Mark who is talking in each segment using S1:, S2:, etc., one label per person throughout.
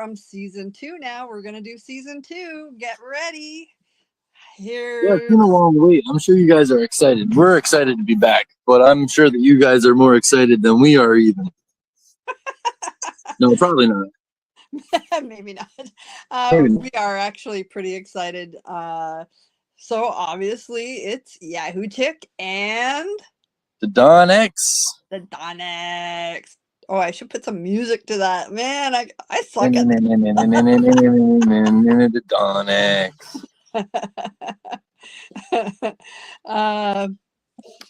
S1: from season 2 now. We're going to do season 2. Get ready.
S2: Yeah, it's been a long wait. I'm sure you guys are excited. We're excited to be back, but I'm sure that you guys are more excited than we are even. No, probably not.
S1: Maybe not.
S2: Maybe not.
S1: We are actually pretty excited. So obviously it's Yahoo Tick and
S2: The Don X.
S1: the Donex. Oh, I should put some music to that. Man, I suck at
S2: The Don X.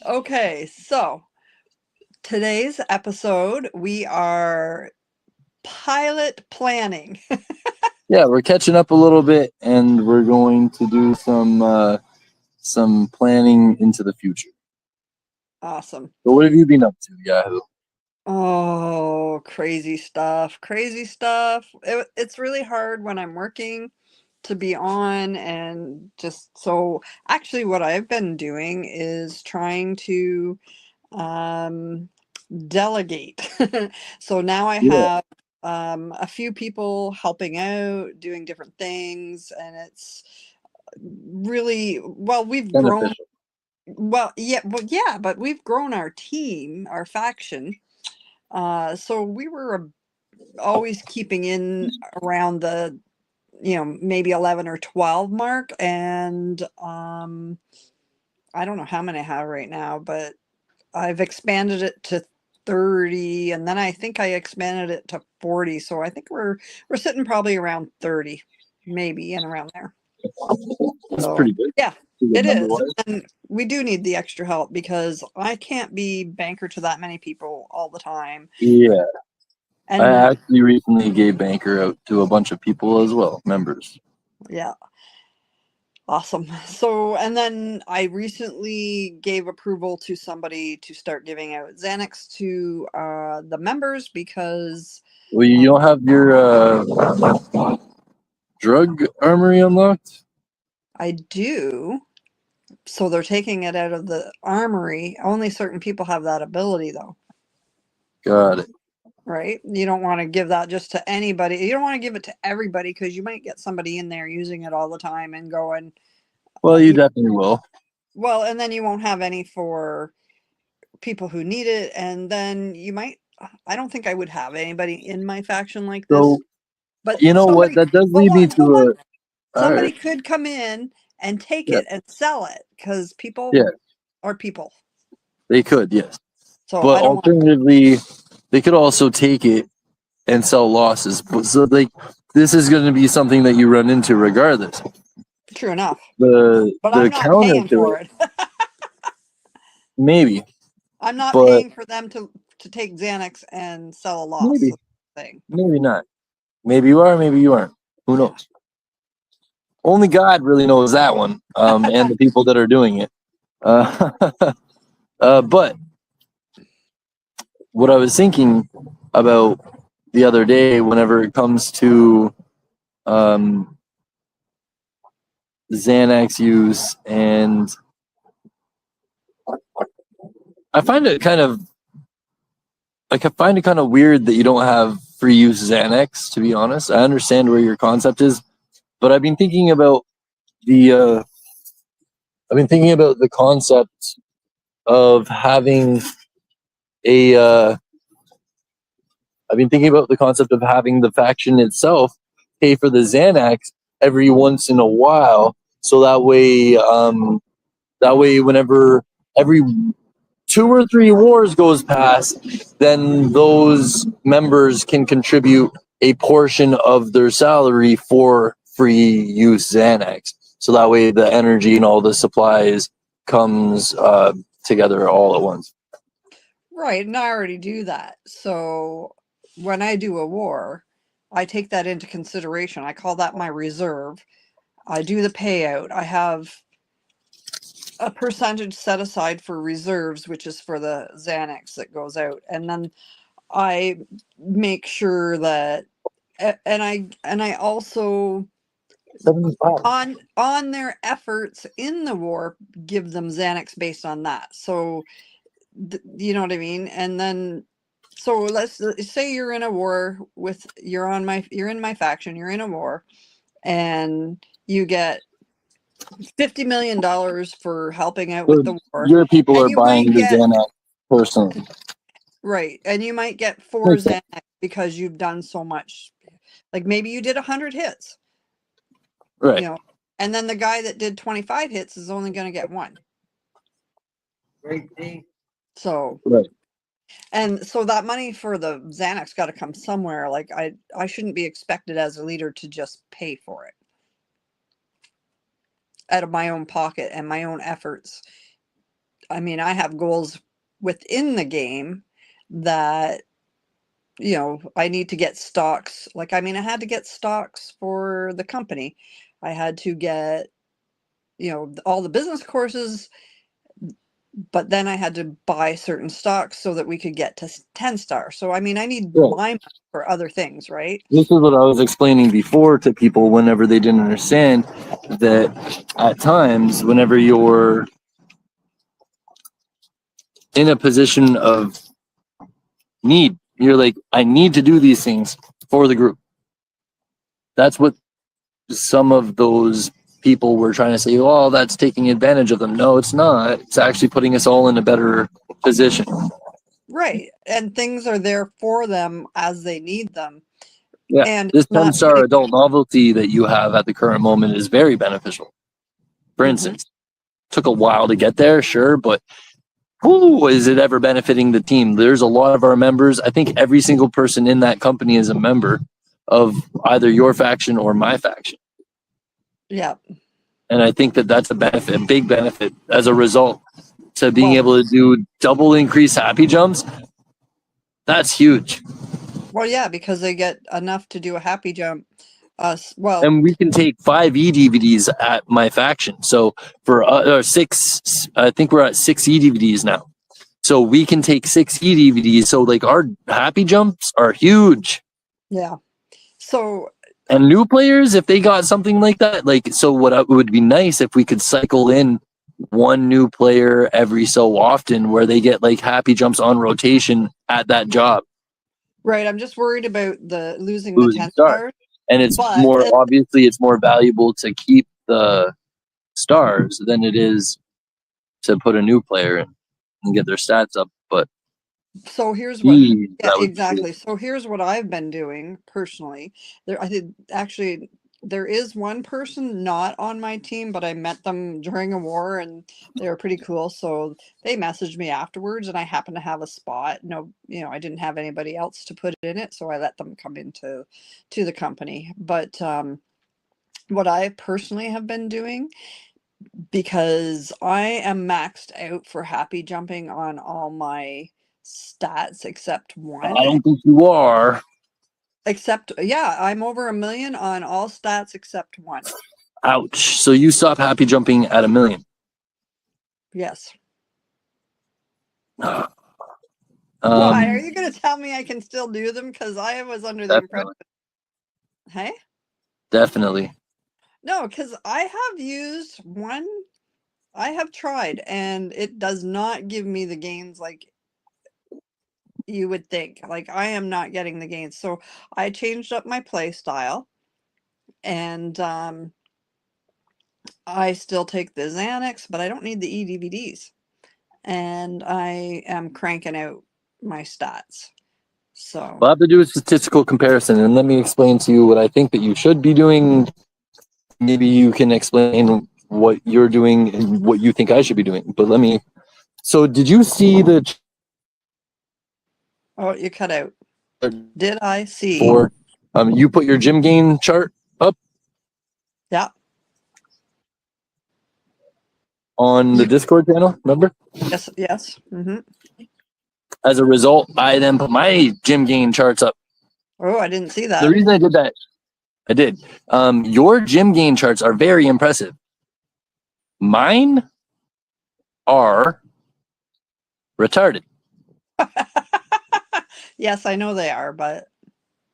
S1: Okay, so today's episode we are pilot planning.
S2: Yeah, we're catching up a little bit, and we're going to do some planning into the future.
S1: Awesome.
S2: So what have you been up to, Yahoo?
S1: Oh, crazy stuff. Crazy stuff. It's really hard when I'm working to be on, and just so actually what I've been doing is trying to delegate. So now I
S2: Yeah,
S1: have a few people helping out, doing different things, and it's really well, we've grown.
S2: beneficial.
S1: Well, yeah, but we've grown our team, our faction. So we were always keeping in around the, maybe 11 or 12 mark. And I don't know how many I have right now, but I've expanded it to 30, and then I think I expanded it to 40. So I think we're sitting probably around 30, maybe, and around there.
S2: That's
S1: So
S2: pretty good.
S1: yeah,
S2: Pretty good
S1: it is.
S2: number-wise.
S1: And we do need the extra help because I can't be banker to that many people all the time.
S2: Yeah. I
S1: And
S2: actually recently gave Banker out to a bunch of people as well, members.
S1: yeah, awesome. So, and then I recently gave approval to somebody to start giving out Xanax to the members because
S2: Well, you don't have your drug armory unlocked?
S1: I do. So they're taking it out of the armory. Only certain people have that ability, though.
S2: Got it.
S1: Right? You don't want to give that just to anybody. You don't want to give it to everybody because you might get somebody in there using it all the time and going,
S2: Well, you definitely will.
S1: well, and then you won't have any for people who need it. And then you might, I don't think I would have anybody in my faction like this.
S2: So,
S1: But
S2: you know what?
S1: somebody,
S2: That does
S1: hold
S2: lead me
S1: on, hold on.
S2: to a. All
S1: Somebody
S2: right.
S1: could come in and take
S2: Yeah.
S1: it and sell it because people
S2: Yeah,
S1: are people.
S2: they could, yes.
S1: So
S2: But
S1: I don't want.
S2: alternatively, they could also take it and sell losses. So, this is going to be something that you run into regardless.
S1: True enough.
S2: The
S1: But I'm not
S2: counter
S1: paying
S2: to
S1: for
S2: it,
S1: it.
S2: maybe,
S1: I'm not
S2: but
S1: paying for them to take Xanax and sell a loss
S2: maybe,
S1: thing.
S2: maybe not. Maybe you are, maybe you aren't. Who knows? Only God really knows that one, and the people that are doing it. But what I was thinking about the other day, whenever it comes to Xanax use, and I find it kind of weird that you don't have free use Xanax. To be honest, I understand where your concept is, but I've been thinking about the concept of having a I've been thinking about the concept of having the faction itself pay for the Xanax every once in a while, so that way whenever every 2 or 3 wars goes past, then those members can contribute a portion of their salary for free use Xanax. So that way the energy and all the supplies comes together all at once.
S1: Right. And I already do that. So when I do a war, I take that into consideration. I call that my reserve. I do the payout. I have a percentage set aside for reserves, which is for the Xanax that goes out. And then I make sure that and I also
S2: 75.
S1: on their efforts in the war give them Xanax based on that. So you know what I mean? And then So let's say you're in a war with you're in my faction, you're in a war, and you get $50 million for helping out with
S2: So
S1: the war,
S2: your people
S1: and
S2: are
S1: you might
S2: buying the
S1: get
S2: Xanax personally.
S1: right, and you might get 4
S2: Makes sense.
S1: Xanax because you've done so much. Like maybe you did 100 hits,
S2: Right.
S1: and then the guy that did 25 hits is only going to get 1. So
S2: Right.
S1: and so that money for the Xanax got to come somewhere. Like I shouldn't be expected as a leader to just pay for it out of my own pocket and my own efforts. I mean, I have goals within the game that I need to get stocks. Like, I mean, I had to get stocks for the company. I had to get, all the business courses, but then I had to buy certain stocks so that we could get to 10 stars. So, I mean, I need
S2: Yeah.
S1: my money for other things, right?
S2: This is what I was explaining before to people whenever they didn't understand that at times, whenever you're in a position of need, you're like, I need to do these things for the group. That's what some of those people were trying to say, oh, that's taking advantage of them. No, it's not. It's actually putting us all in a better position.
S1: Right. And things are there for them as they need them.
S2: Yeah.
S1: And
S2: This
S1: it's not
S2: 10-star
S1: putting,
S2: adult novelty that you have at the current moment is very beneficial. For instance, took a while to get there, sure, but who is it ever benefiting the team? There's a lot of our members. I think every single person in that company is a member of either your faction or my faction.
S1: yeah.
S2: And I think that that's a benefit, a big benefit as a result to being
S1: Well,
S2: able to do double increase happy jumps. That's huge.
S1: Well, yeah, because they get enough to do a happy jump.
S2: And we can take 5 eDVDs at my faction. So for 6, I think we're at 6 eDVDs now. So we can take 6 eDVDs. So like our happy jumps are huge.
S1: Yeah. So
S2: And new players, if they got something like that, like, so what would be nice if we could cycle in one new player every so often where they get like happy jumps on rotation at that job.
S1: right, I'm just worried about the losing the 10 stars.
S2: And it's
S1: But
S2: more, obviously it's more valuable to keep the stars than it is to put a new player in and get their stats up. But
S1: so here's what
S2: geez,
S1: yeah,
S2: that would be
S1: exactly. So here's what I've been doing personally. I did actually there is one person not on my team, but I met them during a war and they were pretty cool. So they messaged me afterwards and I happened to have a spot. No, I didn't have anybody else to put in it, so I let them come into the company. But what I personally have been doing, because I am maxed out for happy jumping on all my stats except one.
S2: I don't think you are.
S1: Yeah, I'm over 1 million on all stats except one.
S2: Ouch. So you stop happy jumping at 1 million.
S1: Yes.
S2: Um,
S1: Why? Are you going to tell me I can still do them? Because I was under the impression. Hey?
S2: Definitely.
S1: No, because I have used one. I have tried, and it does not give me the gains like you would think. Like, I am not getting the gains. So I changed up my play style, and I still take the Xanax, but I don't need the eDVDs. And I am cranking out my stats. So
S2: We'll have to do a statistical comparison, and let me explain to you what I think that you should be doing. Maybe you can explain what you're doing and what you think I should be doing. But so did you see the
S1: oh, you cut out. Did I see?
S2: for you put your gym gain chart up?
S1: Yeah.
S2: On the Discord channel, remember?
S1: Yes.
S2: As a result, I then put my gym gain charts up.
S1: Oh, I didn't see that.
S2: The reason I did that, I did. Your gym gain charts are very impressive. Mine are retarded.
S1: Yes, I know they are, but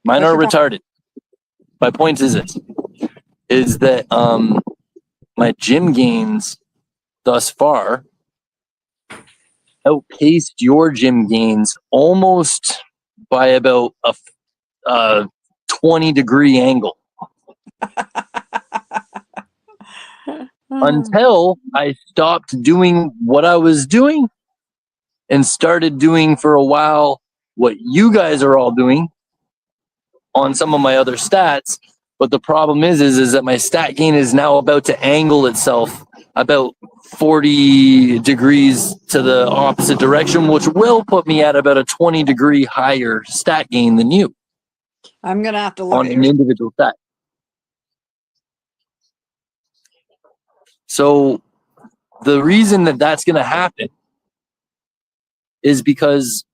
S2: mine are retarded. My point is this: is that my gym gains thus far outpaced your gym gains almost by about a 20-degree angle. Until I stopped doing what I was doing and started doing for a while what you guys are all doing on some of my other stats. But the problem is that my stat gain is now about to angle itself about 40 degrees to the opposite direction, which will put me at about a 20-degree higher stat gain than you.
S1: I'm going to have to look
S2: on
S1: at
S2: an individual stat. So the reason that that's going to happen is because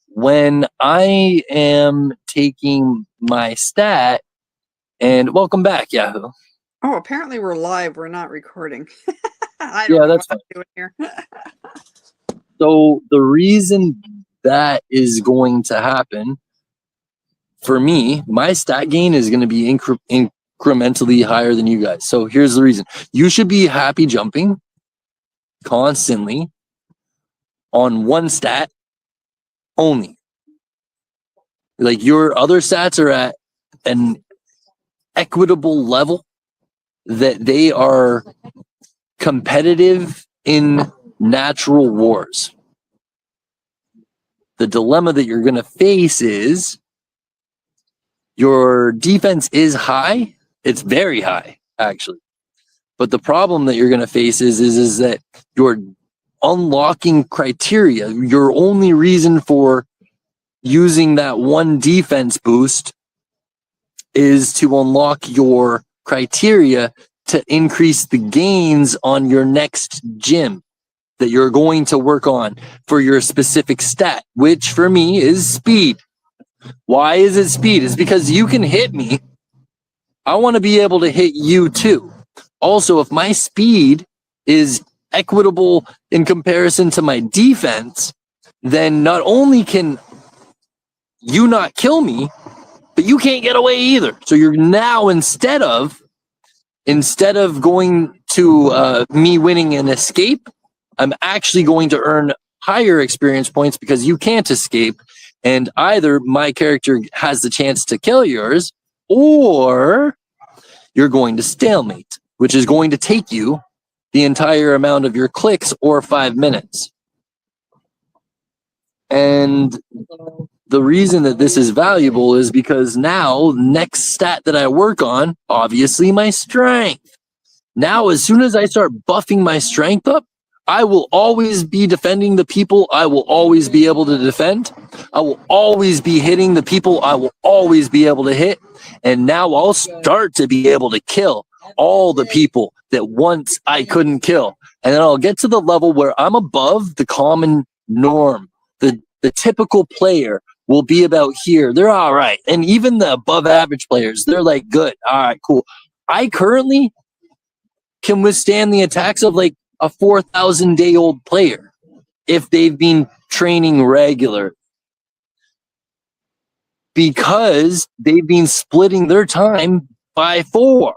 S2: when I am taking my stat, and welcome back, Yahoo.
S1: Oh, apparently we're live. We're not recording. I don't know
S2: that's
S1: what I'm doing here.
S2: So the reason that is going to happen for me, my stat gain is going to be incrementally higher than you guys. So here's the reason. You should be happy jumping constantly on one stat only. Like your other stats are at an equitable level that they are competitive in natural wars. The dilemma that you're going to face is your defense is high. It's very high, actually. But the problem that you're going to face is that you're unlocking criteria. Your only reason for using that one defense boost is to unlock your criteria to increase the gains on your next gym that you're going to work on for your specific stat, which for me is speed. Why is it speed? It's because you can hit me. I want to be able to hit you too. Also, if my speed is equitable in comparison to my defense, then not only can you not kill me, but you can't get away either. So you're now instead of going to me winning an escape, I'm actually going to earn higher experience points because you can't escape. And either my character has the chance to kill yours, or you're going to stalemate, which is going to take you the entire amount of your clicks or 5 minutes. And the reason that this is valuable is because now, next stat that I work on, obviously my strength. Now, as soon as I start buffing my strength up, I will always be defending the people I will always be able to defend. I will always be hitting the people I will always be able to hit. And now I'll start to be able to kill all the people that once I couldn't kill. And then I'll get to the level where I'm above the common norm. The typical player will be about here. They're all right. And even the above average players, they're like, good. All right, cool. I currently can withstand the attacks of like a 4,000-day-old player if they've been training regular, because they've been splitting their time by 4.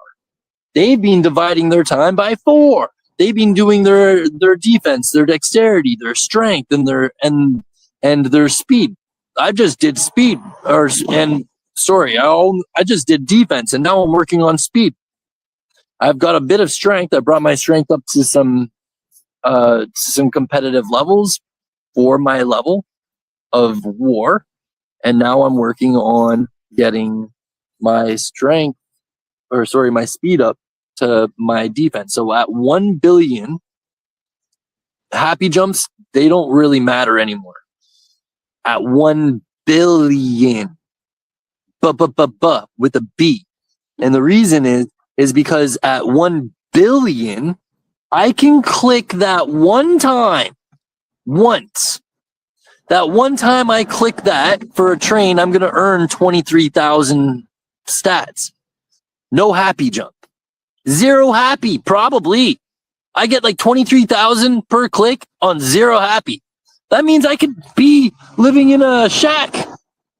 S2: They've been dividing their time by 4. They've been doing their defense, their dexterity, their strength, and their speed. I just did speed, I just did defense, and now I'm working on speed. I've got a bit of strength. I brought my strength up to some competitive levels for my level of war, and now I'm working on getting my my speed up to my defense. So at 1 billion, happy jumps, they don't really matter anymore. At 1 billion, with a B. And the reason is because at 1 billion, I can click that one time, once. That one time I click that for a train, I'm going to earn 23,000 stats. No happy jump. 0 happy, probably. I get like 23,000 per click on 0 happy. That means I could be living in a shack.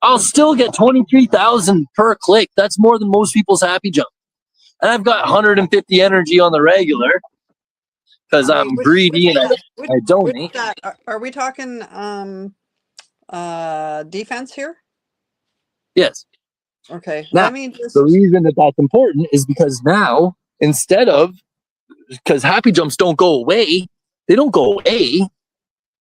S2: I'll still get 23,000 per click. That's more than most people's happy jump. And I've got 150 energy on the regular because I'm greedy and I donate.
S1: Are we talking defense here?
S2: Yes.
S1: Okay,
S2: Now,
S1: let me just.
S2: the reason that that's important is because now, because happy jumps don't go away, they don't go away.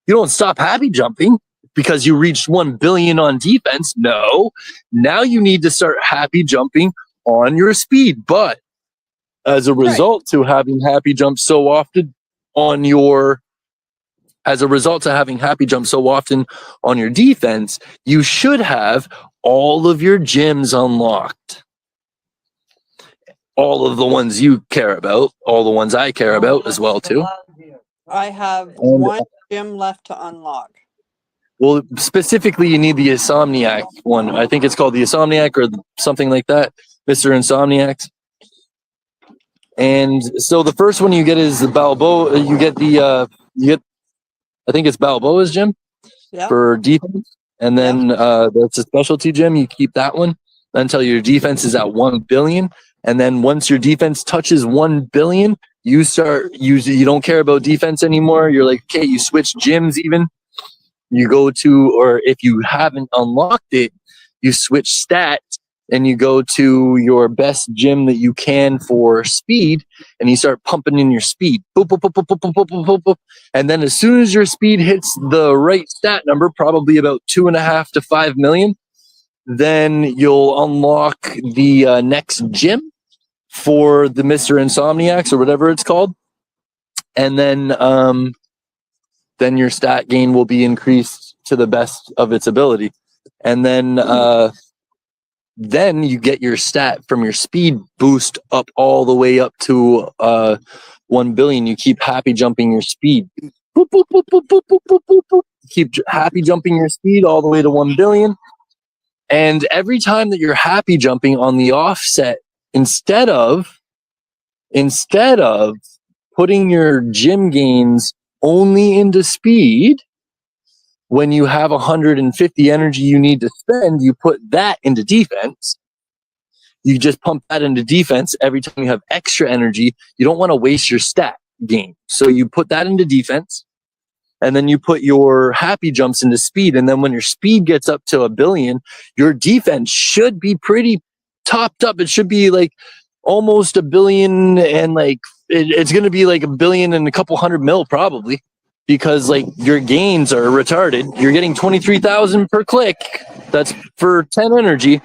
S2: You don't stop happy jumping because you reached 1 billion on defense. No, now you need to start happy jumping on your speed. But as a result to having happy jumps so often on your defense, you should have all of your gyms unlocked. All of the ones you care about, all the ones I care about as well too.
S1: I have one gym left to unlock.
S2: Well, specifically, you need the Insomniac one. I think it's called the Insomniac or something like that, Mr. Insomniacs. And so the first one you get is the Balboa. I think it's Balboa's gym for defense. And then that's a specialty gym. You keep that one until your defense is at 1 billion. And then once your defense touches 1 billion, you don't care about defense anymore. You're like, okay, you switch gyms even. You go to, or if you haven't unlocked it, you switch stats and you go to your best gym that you can for speed and you start pumping in your speed. Boop, boop, boop, boop, boop, boop, boop, boop, boop. And then as soon as your speed hits the right stat number, probably about 2.5 to 5 million, then you'll unlock the next gym for the Mr. Insomniacs or whatever it's called. And then your stat gain will be increased to the best of its ability. And then you get your stat from your speed boost up all the way up to 1 billion. You keep happy jumping your speed. Boop, boop, boop, boop, boop, boop, boop, boop, boop. Keep happy jumping your speed all the way to 1 billion. And every time that you're happy jumping on the offset, instead of putting your gym gains only into speed, when you have 150 energy you need to spend, you put that into defense. You just pump that into defense every time you have extra energy. You don't want to waste your stat gain. So you put that into defense, and then you put your happy jumps into speed. And then when your speed gets up to 1 billion, your defense should be pretty topped up. It should be like almost 1 billion, and like it's going to be like 1 billion and a couple hundred mil probably, because like your gains are retarded. You're getting 23,000 per click. That's for 10 energy.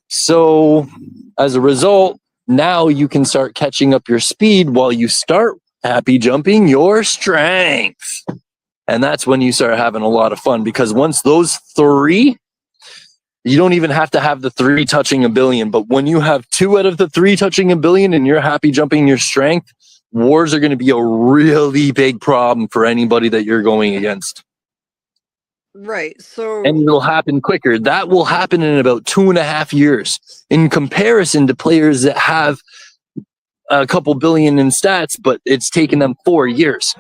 S2: So as a result, now you can start catching up your speed while you start happy jumping your strength. And that's when you start having a lot of fun, because once those three, you don't even have to have the 3 touching 1 billion. But when you have 2 out of the 3 touching 1 billion and you're happy jumping your strength, wars are going to be a really big problem for anybody that you're going against.
S1: Right. So,
S2: and it'll happen quicker. That will happen in about 2.5 years, in comparison to players that have a couple billion in stats, but it's taken them 4 years.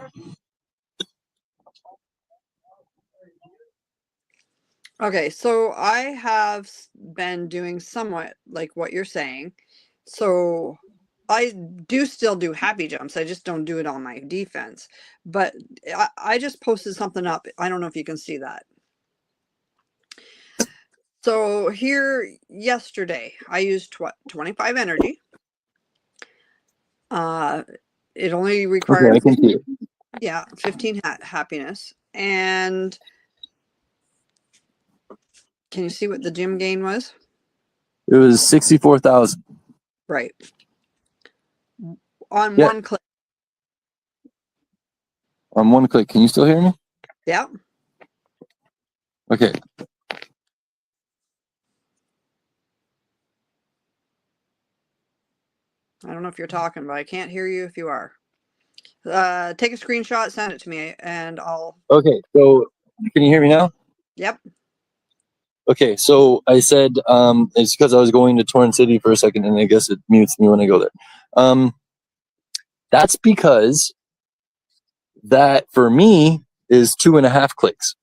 S1: okay, so I have been doing somewhat like what you're saying. So I do still do happy jumps. I just don't do it on my defense. But I just posted something up. I don't know if you can see that. So here yesterday, I used 25 energy. It only required,
S2: Okay, I can see it.
S1: 15 happiness. And can you see what the gym gain was?
S2: It was 64,000.
S1: Right. On one click.
S2: On one click. Can you still hear me?
S1: Yeah.
S2: Okay.
S1: I don't know if you're talking, but I can't hear you if you are. Take a screenshot, send it to me, and I'll...
S2: Okay, so can you hear me now?
S1: Yep.
S2: Okay, so I said it's because I was going to Torrent City for a second, and I guess it mutes me when I go there. That's because that, for me, is 2.5 clicks.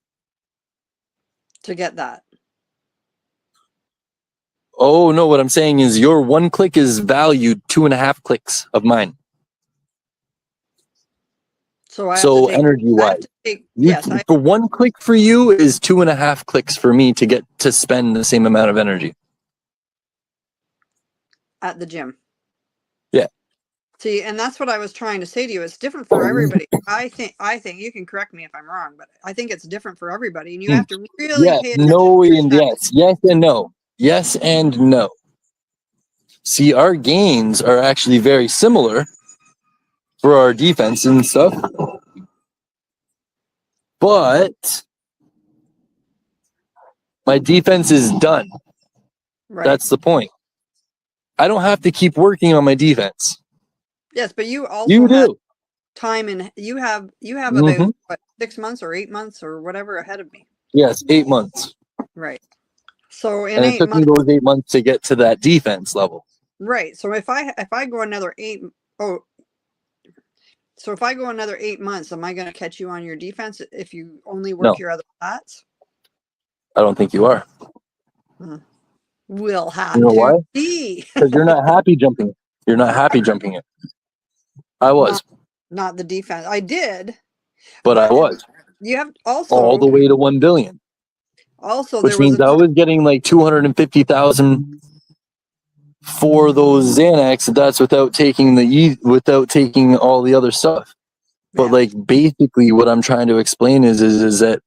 S1: To get that.
S2: Oh, no, what I'm saying is your 1 click is valued 2.5 clicks of mine.
S1: So I have
S2: So
S1: to take.
S2: energy
S1: I have
S2: wise,
S1: to take. Yes,
S2: for one click for you is 2.5 clicks for me to get to spend the same amount of energy.
S1: at the gym.
S2: Yeah.
S1: See, and that's what I was trying to say to you. It's different for everybody. I think you can correct me if I'm wrong, but I think it's different for everybody, and you have to really
S2: Yes,
S1: pay attention
S2: no,
S1: to your
S2: and
S1: stats.
S2: yes and no. Yes and no. See, our gains are actually very similar for our defense and stuff, but my defense is done.
S1: Right.
S2: That's the point. I don't have to keep working on my defense.
S1: Yes, but you also
S2: You
S1: had
S2: do.
S1: time, and you have
S2: Mhm.
S1: about what, 6 months or 8 months or whatever ahead of me.
S2: Yes, 8 months.
S1: Right. So in
S2: And it took me
S1: 8 months,
S2: those 8 months to get to that defense level.
S1: right. So if I go another eight, oh, so if I go another 8 months, am I going to catch you on your defense if you only work
S2: No,
S1: your other stats?
S2: I don't think you are.
S1: We'll
S2: You
S1: have
S2: know why?
S1: to see.
S2: Because you're not happy jumping. You're not happy jumping it. I was,
S1: Not the defense. I did,
S2: but I was
S1: you have
S2: all the way to 1 billion,
S1: also there
S2: which
S1: was a
S2: means I
S1: time.
S2: was getting like 250,000 for those Xanax. That's without taking without taking all the other stuff. But
S1: Yeah.
S2: like basically, what I'm trying to explain is that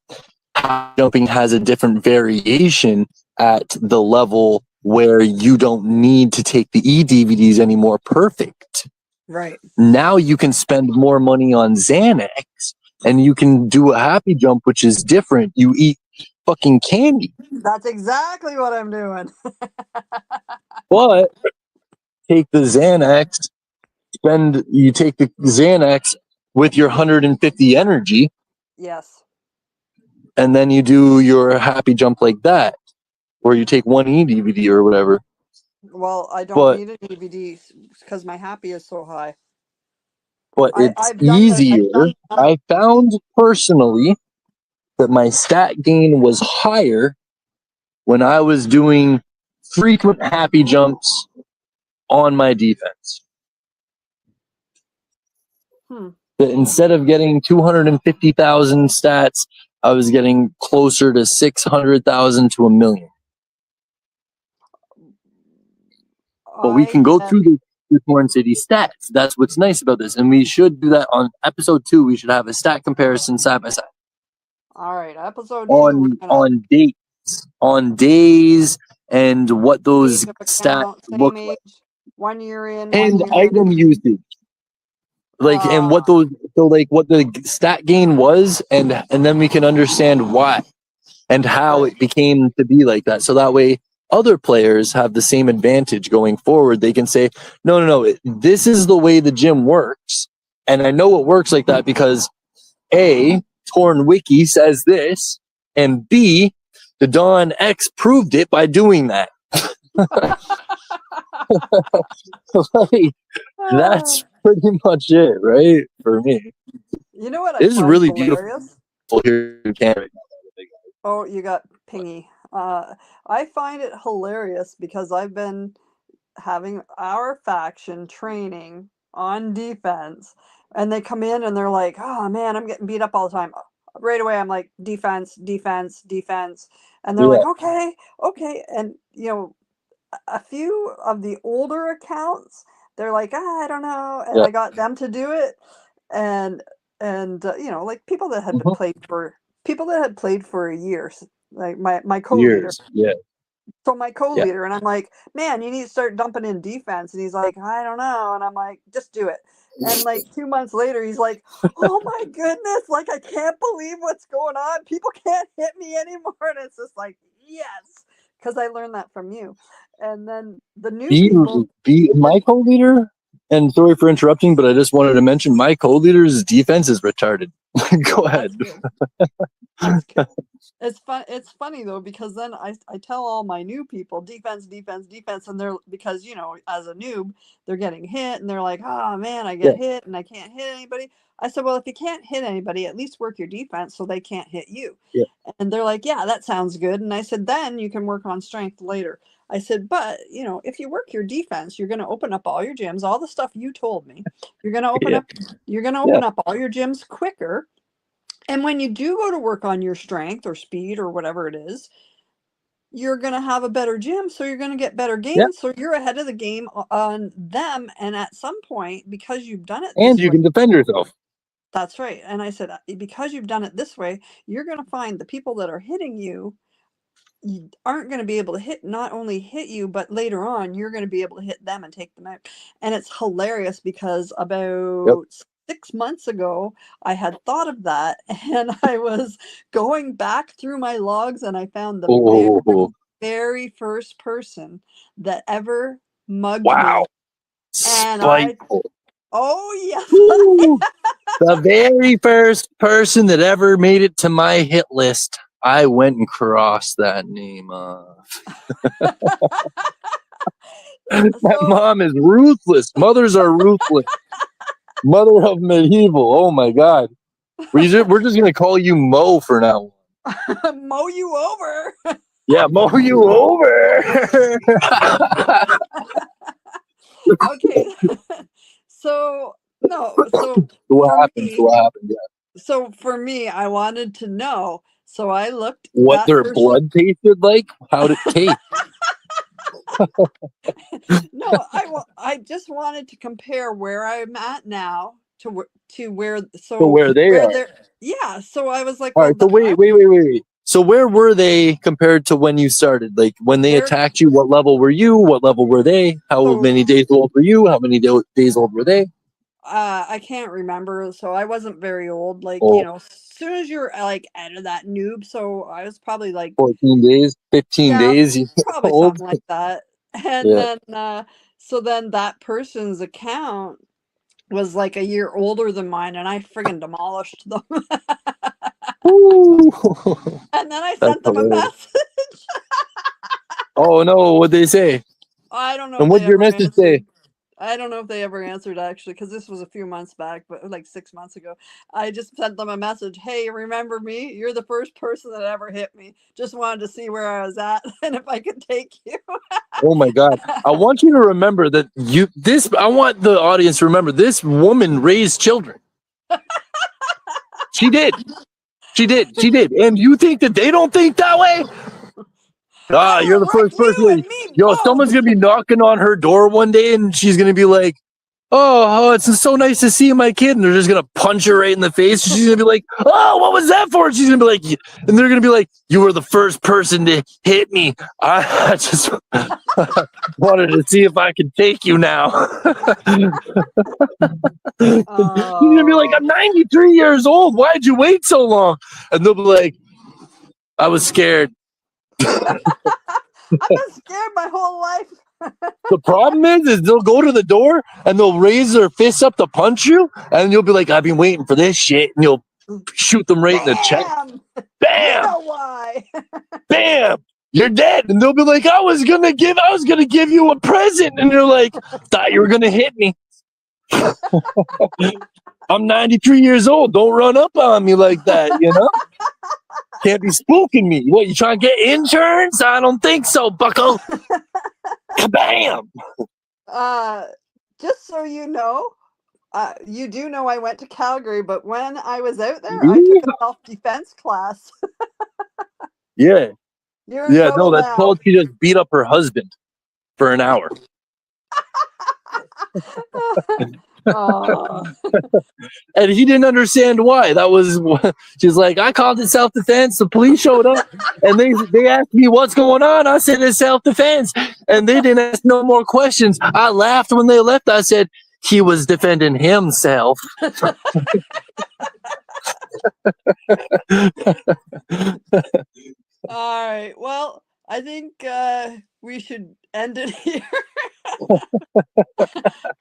S2: jumping has a different variation at the level where you don't need to take the e-DVDs anymore. Perfect.
S1: Right.
S2: Now you can spend more money on Xanax and you can do a happy jump, which is different. You eat fucking candy.
S1: That's exactly what I'm doing.
S2: But take the Xanax, you take the Xanax with your 150 energy,
S1: Yes.
S2: and then you do your happy jump like that, where you take one e-DVD or whatever.
S1: Well, I don't
S2: But
S1: need an DVD because my happy is so high.
S2: it's
S1: I've
S2: easier.
S1: done
S2: I found personally that my stat gain was higher when I was doing frequent happy jumps on my defense. That instead of getting 250,000 stats, I was getting closer to 600,000 to 1 million. But we can go through the Torn City stats. That's what's nice about this. And we should do that on episode 2. We should have a stat comparison side by side.
S1: All right, episode 2.
S2: On dates, on days, and what those stats look
S1: same
S2: like.
S1: age, 1 year in, 1
S2: And
S1: year
S2: item usage. Like, and what those, so like what the stat gain was, and then we can understand why and how it became to be like that. So that way other players have the same advantage going forward. They can say, no, this is the way the gym works. And I know it works like that because A, Torn Wiki says this, and B, the Don X proved it by doing that. Like, that's pretty much it, right? For me.
S1: You know what I
S2: This is
S1: find
S2: really
S1: hilarious?
S2: beautiful here in Canada.
S1: Oh, you got pingy. I find it hilarious because I've been having our faction training on defense, and they come in and they're like, "Oh man, I'm getting beat up all the time." Right away, I'm like, "Defense, defense, defense," and they're like,
S2: Yeah.
S1: "Okay, okay." And a few of the older accounts, they're like, I don't know, and
S2: Yeah.
S1: I got them to do it, and like
S2: Mhm.
S1: people that had played for a year, like my co-leader.
S2: Years. Yeah.
S1: So my
S2: Yeah.
S1: co-leader, and I'm like, man, you need to start dumping in defense, and he's like, I don't know, and I'm like, just do it. And like 2 months later, he's like, oh my goodness, like I can't believe what's going on. People can't hit me anymore, and it's just like, yes, because I learned that from you. And then the new people,
S2: My co-leader, and sorry for interrupting, but I just wanted to mention my co-leader's defense is retarded. Go
S1: That's
S2: ahead.
S1: good. That's good. It's fun. It's funny though, because then I tell all my new people defense, defense, defense, and they're, because as a noob they're getting hit and they're like, oh man, I
S2: Yeah,
S1: get hit and I can't hit anybody. I said, well, if you can't hit anybody, at least work your defense so they can't hit you.
S2: yeah,
S1: And they're like, yeah, that sounds good. And I said, then you can work on strength later. I said, but if you work your defense, you're going to open up all your gyms, all the stuff you told me. You're going to open
S2: yeah,
S1: up, you're going to
S2: yeah,
S1: open up all your gyms quicker. And when you do go to work on your strength or speed or whatever it is, you're going to have a better gym. So you're going to get better
S2: yeah.
S1: gains. So you're ahead of the game on them. And at some point, because you've done it
S2: And
S1: this
S2: you
S1: way,
S2: can defend yourself.
S1: that's right. And I said, because you've done it this way, you're going to find the people that are hitting you aren't going to be able to not only hit you, but later on you're going to be able to hit them and take them out. And it's hilarious because
S2: Yep.
S1: about 6 months ago I had thought of that, and I was going back through my logs and I found the
S2: Oh,
S1: very first person that ever mugged
S2: wow.
S1: me. And I
S2: Spiteful.
S1: oh yes.
S2: Woo. The very first person that ever made it to my hit list, I went and crossed that name off. My
S1: So
S2: mom is ruthless. Mothers are ruthless. Mother of medieval. Oh my God. We're just gonna call you Mo for now.
S1: mow you over.
S2: Yeah, mow you over.
S1: Okay. So no, so
S2: What
S1: for
S2: happened?
S1: me,
S2: What happened? Yeah.
S1: I wanted to know. So I looked
S2: What
S1: that
S2: their
S1: person.
S2: blood tasted like? How did it taste?
S1: No, I just wanted to compare where I'm at now to where,
S2: To
S1: so
S2: where they
S1: where
S2: are.
S1: they're, yeah. So I was like,
S2: All
S1: well,
S2: right. So wait. So where were they compared to when you started? Like when they
S1: they're
S2: attacked you, what level were you? What level were they? How
S1: so
S2: many days old were you? How many days old were they?
S1: I can't remember. So I wasn't very old. Like,
S2: Oh,
S1: as soon as you're like out of that noob, so I was probably like,
S2: 14 days, 15
S1: yeah,
S2: days years
S1: probably
S2: old.
S1: something like that. And
S2: Yeah.
S1: then, so then that person's account was like a year older than mine, and I friggin' demolished them.
S2: Ooh.
S1: And then I
S2: That's
S1: sent them a
S2: hilarious.
S1: message.
S2: Oh no, what'd they say?
S1: I don't know
S2: And
S1: if they
S2: what'd your
S1: ever
S2: message say?
S1: answered. I don't know if they ever answered actually, because this was a few months back, but like 6 months ago. I just sent them a message. Hey, remember me? You're the first person that ever hit me. Just wanted to see where I was at and if I could take you.
S2: Oh my God. I want you to remember that I want the audience to remember this woman raised children. She did. She did. She did. And you think that they don't think that way?
S1: I
S2: Ah, you're
S1: don't
S2: the
S1: like
S2: first person.
S1: you and me
S2: Yo, someone's
S1: both.
S2: gonna be knocking on her door one day, and she's gonna be like, "Oh, it's so nice to see my kid," and they're just gonna punch her right in the face. She's gonna be like, "Oh, what was that for?" She's gonna be like, and they're gonna be like, "You were the first person to hit me. I just wanted to see if I could take you now." She's gonna be like,
S1: Oh.
S2: "I'm 93 years old. Why'd you wait so long?" And they'll be like, "I was scared."
S1: I've been scared my whole life.
S2: The problem is they'll go to the door and they'll raise their fists up to punch you, and you'll be like, "I've been waiting for this shit," and you'll shoot them right in the chest.
S1: Bam! You
S2: Bam,
S1: know why.
S2: bam, you're dead. And they'll be like, I was gonna give you a present," and you're like, "Thought you were gonna hit me. I'm 93 years old. Don't run up on me like that, you know? Can't be spooking me. What, you trying to get insurance? I don't think so, bucko." Kabam!
S1: Uh, just so you do know I went to Calgary, but when I was out there, I took a self-defense class.
S2: Yeah.
S1: You're in
S2: Yeah, no,
S1: trouble
S2: that's
S1: now.
S2: called she just beat up her husband for an hour.
S1: Oh.
S2: And he didn't understand why. That was she's like, "I called it self-defense. The police showed up and they asked me what's going on. I said it's self-defense, and they didn't ask no more questions. I laughed when they left. I said he was defending himself."
S1: All right. Well, I think we should end it here.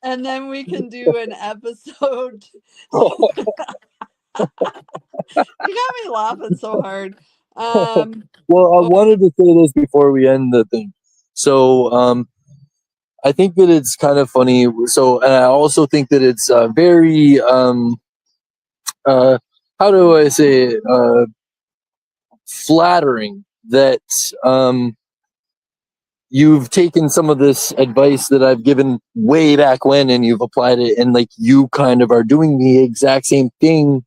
S1: And then we can do an episode. You got me laughing so hard.
S2: Well, I wanted to say this before we end the thing. So, I think that it's kind of funny. So, and I also think that it's very, uh, how do I say it? Flattering that you've taken some of this advice that I've given way back when and you've applied it, and like you kind of are doing the exact same thing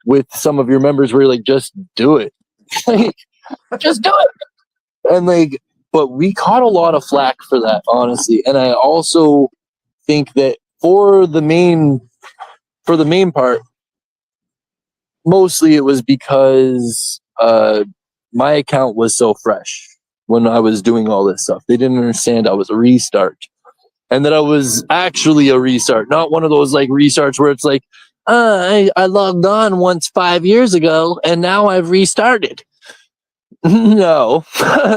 S2: with some of your members where you're like, just do it. Like, just do it. And like, but we caught a lot of flack for that, honestly. And I also think that for the main part, mostly it was because my account was so fresh when I was doing all this stuff. They didn't understand I was a restart, and that I was actually a restart, not one of those like restarts where it's like, I logged on once 5 years ago and now I've restarted. No,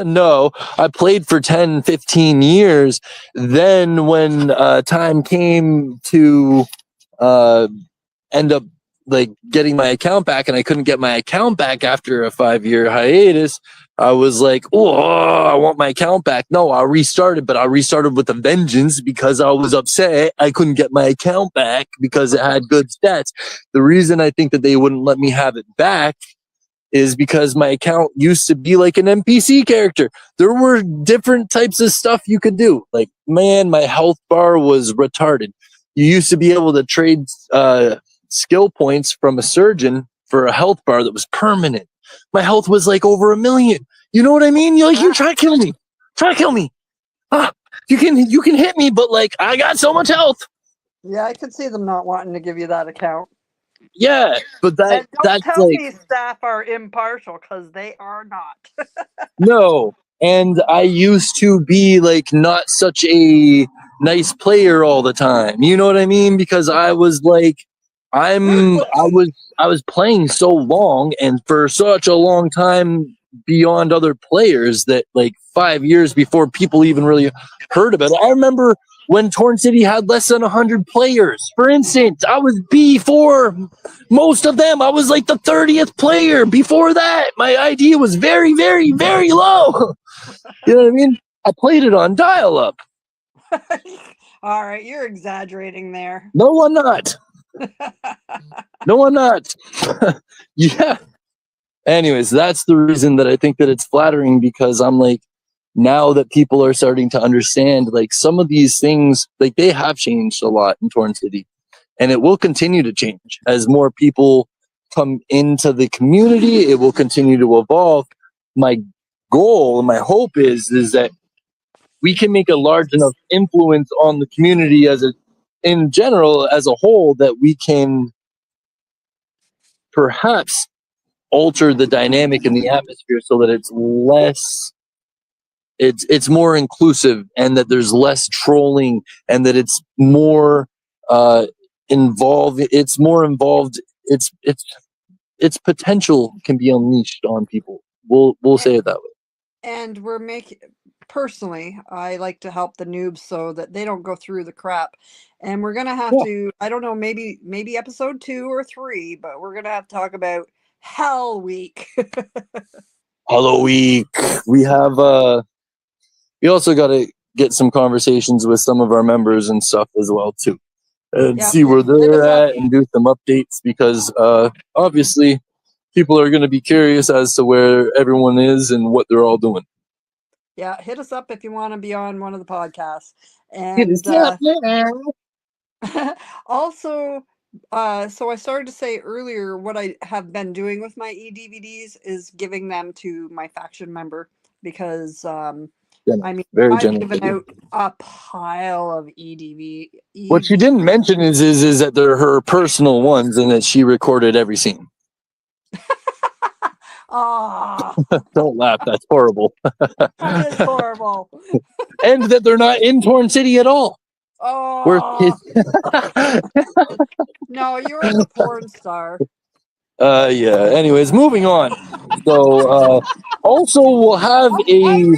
S2: no, I played for 10, 15 years. Then when time came to end up like getting my account back, and I couldn't get my account back after a 5-year hiatus, I was like, oh, I want my account back. No, I restarted, but I restarted with a vengeance because I was upset I couldn't get my account back because it had good stats. The reason I think that they wouldn't let me have it back is because my account used to be like an NPC character. There were different types of stuff you could do. Like, man, my health bar was retarded. You used to be able to trade skill points from a surgeon for a health bar that was permanent. My health was like over 1 million. You know what I mean? You're like, you try to kill me. Try to kill me. You can hit me, but like I got so much health.
S1: Yeah, I could see them not wanting to give you that account.
S2: Yeah, but
S1: And don't
S2: that's
S1: tell
S2: like,
S1: me staff are impartial, because they are not.
S2: no. And I used to be like not such a nice player all the time. You know what I mean? Because I was like, I was playing so long and for such a long time beyond other players that like 5 years before people even really heard about it. I remember when Torn City had less than 100 players. For instance, I was before most of them. I was like the 30th player. Before that, my ID was very, very, very low. You know what I mean? I played it on dial-up.
S1: All right, you're exaggerating there.
S2: No, I'm not. No, I'm not. Yeah. Anyways, that's the reason that I think that it's flattering, because I'm like, now that people are starting to understand, like some of these things, like they have changed a lot in Torn City, and it will continue to change as more people come into the community. It will continue to evolve. My goal, my hope is that we can make a large enough influence on the community in general, as a whole, that we can perhaps alter the dynamic in the atmosphere so that it's more inclusive, and that there's less trolling, and that it's more involved. It's more involved. Its potential can be unleashed on people. We'll say it that way.
S1: And we're making, personally, I like to help the noobs so that they don't go through the crap. And we're gonna have to, I don't know, maybe episode 2 or 3, but we're gonna have to talk about Hell Week.
S2: Hello Week. We have we also got to get some conversations with some of our members and stuff as well too, and see where they're at and do some updates, because obviously people are going to be curious as to where everyone is and what they're all doing.
S1: Yeah, hit us up if you want to be on one of the podcasts.
S2: Hit
S1: And
S2: us up,
S1: also, so I started to say earlier, what I have been doing with my e-DVDs is giving them to my faction member, because I mean,
S2: very
S1: I've
S2: generous.
S1: given out a pile of e-DVD.
S2: What you didn't mention is that they're her personal ones, and that she recorded every scene.
S1: Oh,
S2: Don't laugh. That's horrible.
S1: that is horrible.
S2: And that they're not in Torn City at all.
S1: Oh, no, you're the porn star.
S2: Yeah. Anyways, moving on. So also we'll have a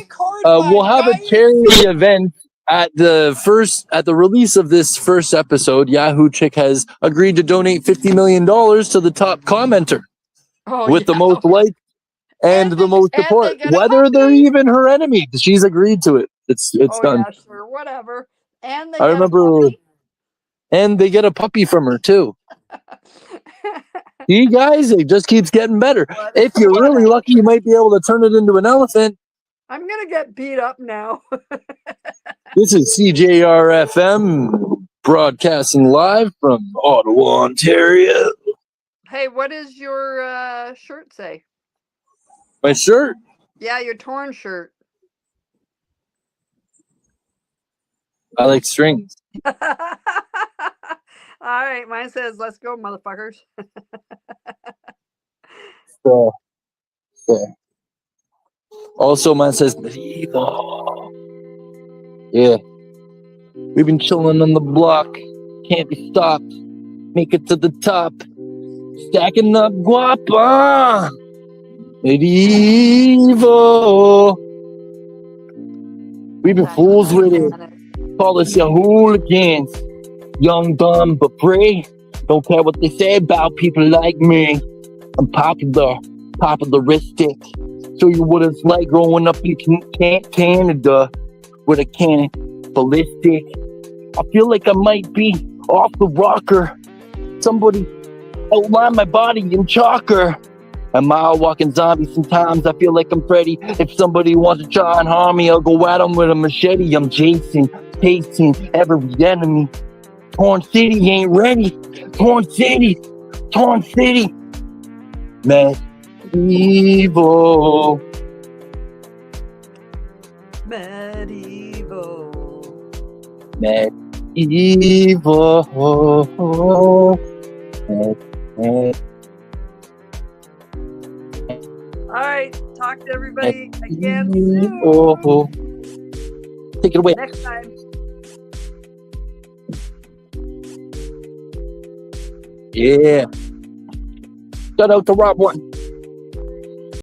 S2: charity event At the release of this first episode, Yahoo Chick has agreed to donate $50 million to the top commenter with the most likes and the most support, whether they're even her enemy. She's agreed to it. It's done.
S1: Yeah, sure, whatever. And they
S2: I remember, and they get a puppy from her too. You guys, it just keeps getting better. If you're really lucky, you might be able to turn it into an elephant.
S1: I'm gonna get beat up now.
S2: This is CJR-FM broadcasting live from Ottawa, Ontario.
S1: Hey, what does your shirt say?
S2: My shirt?
S1: Yeah, your torn shirt.
S2: I like strings.
S1: All right, mine says, "Let's go, motherfuckers."
S2: So. Also, mine says medieval. Yeah. We've been chilling on the block. Can't be stopped. Make it to the top. Stacking up guapa. Medieval. We've been fools with it. Call us your hooligans. Young, dumb, but brave. Don't care what they say about people like me. I'm popularistic. Show you what it's like growing up in Canada with a cannon ballistic. I feel like I might be off the rocker. Somebody outline my body in chalker. A mile walking zombie. Sometimes I feel like I'm Freddy. If somebody wants to try and harm me, I'll go at them with a machete. I'm Jason, chasing every enemy. Torn City ain't ready. Torn City. Medieval.
S1: All right, talk to everybody again
S2: soon. Take it away.
S1: Next time.
S2: Yeah. Shout out to Rob One.